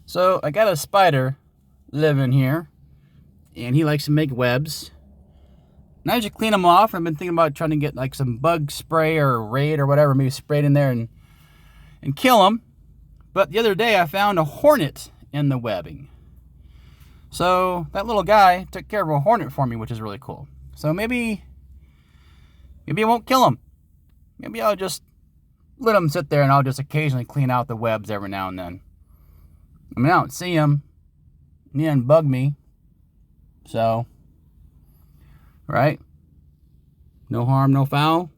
So I got a spider living here, and he likes to make webs. And I usually clean them off. I've been thinking about trying to get like some bug spray or Raid or whatever, maybe spray it in there and kill them. But the other day I found a hornet in the webbing. So that little guy took care of a hornet for me, which is really cool. So maybe I won't kill him. Maybe I'll just let him sit there and I'll just occasionally clean out the webs every now and then. I mean, I don't see him. He didn't bug me. So, right? No harm, no foul.